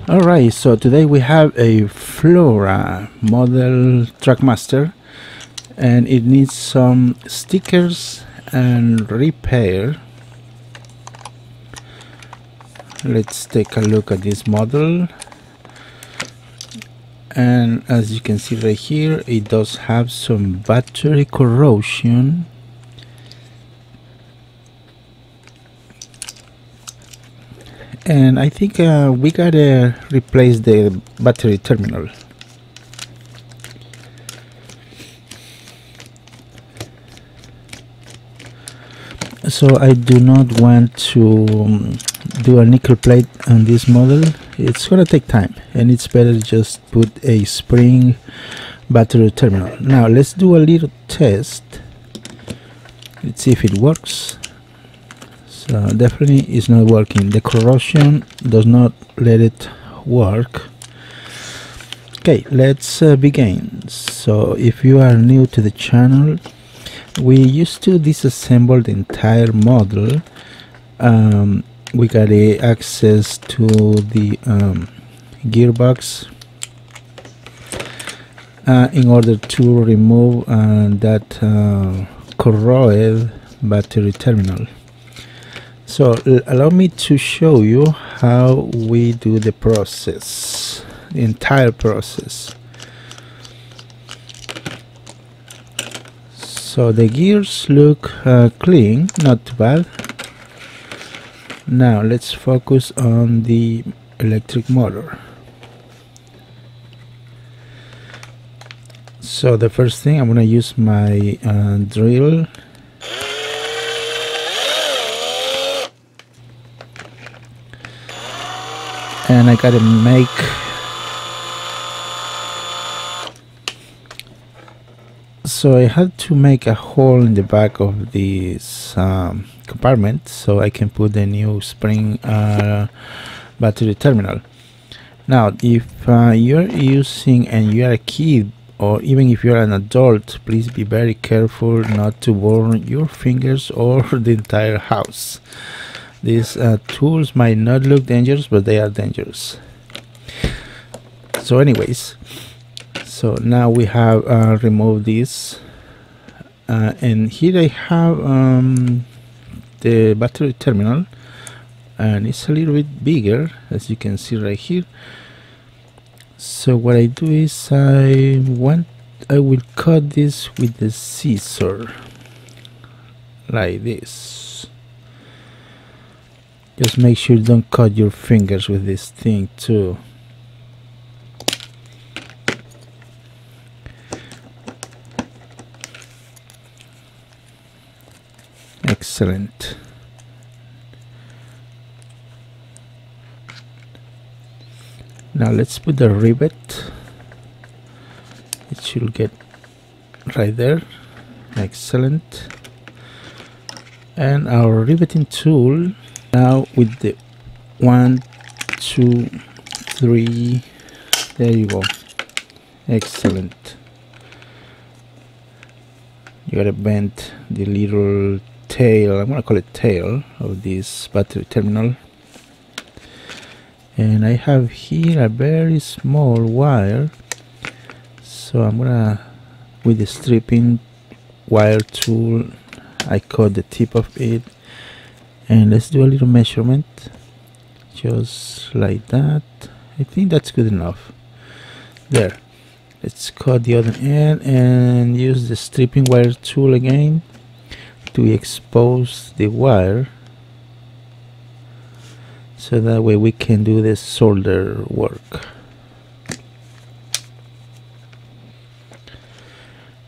Alright, so today we have a Flora model Trackmaster, and it needs some stickers and repair. Let's take a look at this model, and as you can see right here, it does have some battery corrosion. And I think we gotta replace the battery terminal. So I do not want to do a nickel plate on this model. It's gonna take time, and it's better to just put a spring battery terminal. Now let's do a little test. Let's see if it works. So definitely it's not working. The corrosion does not let it work. Okay, let's begin. So if you are new to the channel, we used to disassemble the entire model. We got access to the gearbox in order to remove that corroded battery terminal. So allow me to show you how we do the process, the entire process. So the gears look clean, not too bad. Now let's focus on the electric motor. So the first thing, I'm gonna use my drill. And I gotta make so I had to make a hole in the back of this compartment so I can put the new spring battery terminal. Now if you're using and you're a kid, or even if you're an adult, please be very careful not to burn your fingers or the entire house. These tools might not look dangerous, but they are dangerous. So anyways, so now we have removed this, and here I have the battery terminal, and it's a little bit bigger, as you can see right here. So what I do is I will cut this with the scissor like this. Just make sure you don't cut your fingers with this thing too. Excellent. Now let's put the rivet. It should get right there. Excellent. And our riveting tool. Now with the 1, 2, 3, there you go. Excellent. You gotta bend the little tail, I'm gonna call it tail, of this battery terminal. And I have here a very small wire, so I'm gonna, with the stripping wire tool, I cut the tip of it. And let's do a little measurement, just like that. I think that's good enough. There. Let's cut the other end and use the stripping wire tool again to expose the wire, so that way we can do the solder work.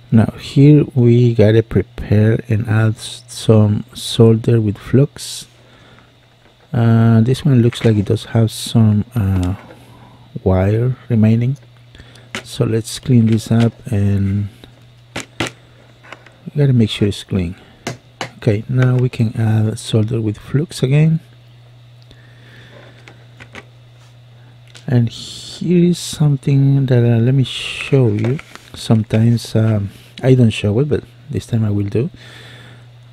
Now here we gotta prepare and add some solder with flux. This one looks like it does have some wire remaining, so let's clean this up, and we gotta make sure it's clean. Okay, now we can add solder with flux again. And here is something that let me show you. Sometimes I don't show it, but this time I will do.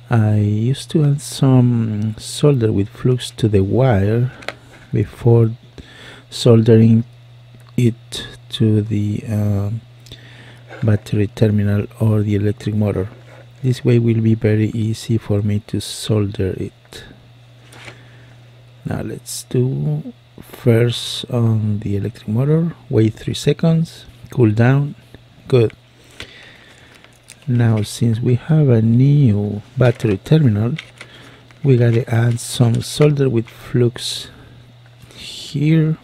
I used to add some solder with flux to the wire before soldering it to the battery terminal or the electric motor. This way will be very easy for me to solder it. Now let's do first on the electric motor, wait 3 seconds, cool down, good. Now since we have a new battery terminal, we gotta add some solder with flux here.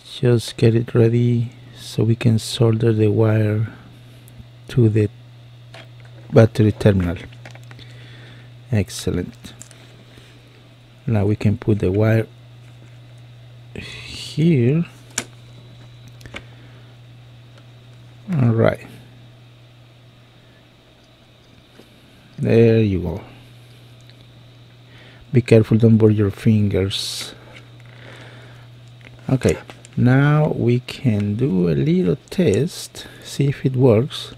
Just get it ready so we can solder the wire to the battery terminal. Excellent. Now we can put the wire here. All right, there you go. Be careful, don't burn your fingers. Okay, now we can do a little test, see if it works.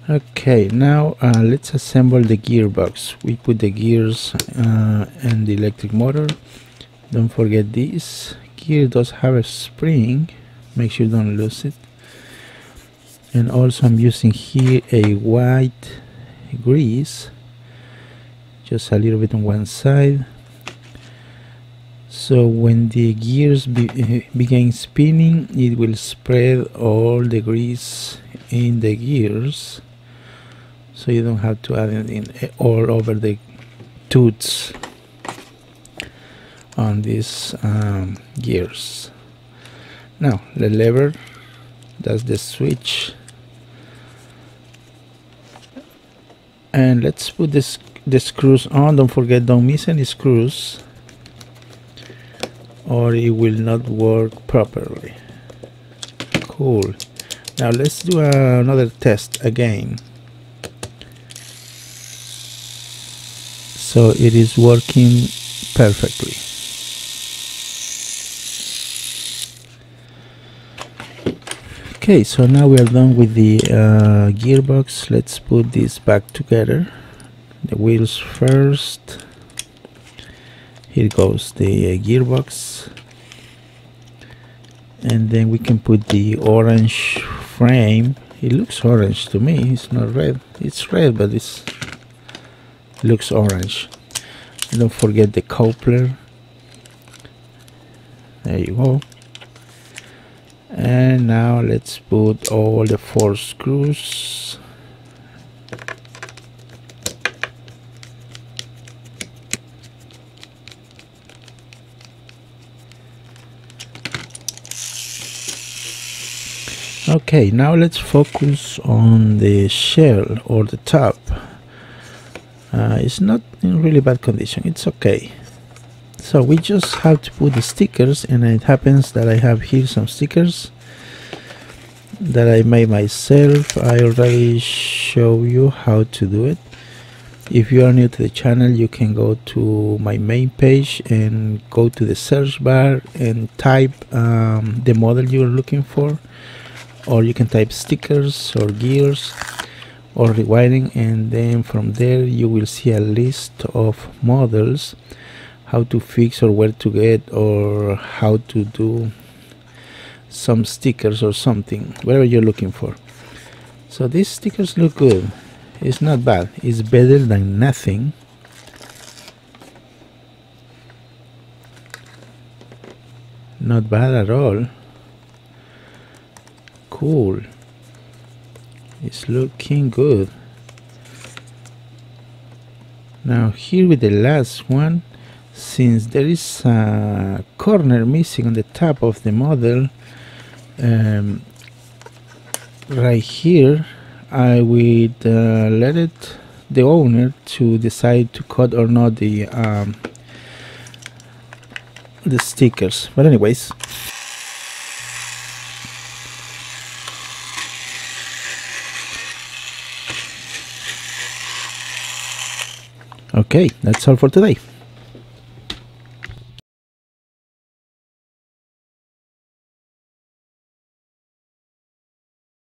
Okay, now let's assemble the gearbox. We put the gears and the electric motor. Don't forget this gear does have a spring, make sure you don't lose it. And also I'm using here a white grease, just a little bit on one side, so when the gears begin spinning, it will spread all the grease in the gears, so you don't have to add it in all over the tooths on these gears. Now the lever, that's the switch, and let's put the screws on. Don't forget, don't miss any screws or it will not work properly. Cool. Now let's do another test again. So it is working perfectly. Okay, so now we are done with the gearbox. Let's put this back together. The wheels first. Here goes the gearbox, and then we can put the orange frame. It looks orange to me, it's not red. It's red, but it looks orange. And don't forget the coupler. There you go. And now let's put all the 4 screws. Okay, now let's focus on the shell or the top. It's not in really bad condition, it's okay. So we just have to put the stickers, and it happens that I have here some stickers that I made myself. I already show you how to do it. If you are new to the channel, you can go to my main page and go to the search bar and type the model you're looking for, or you can type stickers or gears or rewiring, and then from there you will see a list of models, how to fix or where to get, or how to do some stickers or something, whatever you're looking for. So these stickers look good. It's not bad, it's better than nothing. Not bad at all. Cool. It's looking good. Now here with the last one, since there is a corner missing on the top of the model, right here I would let the owner to decide to cut or not the stickers. But anyways, okay, that's all for today.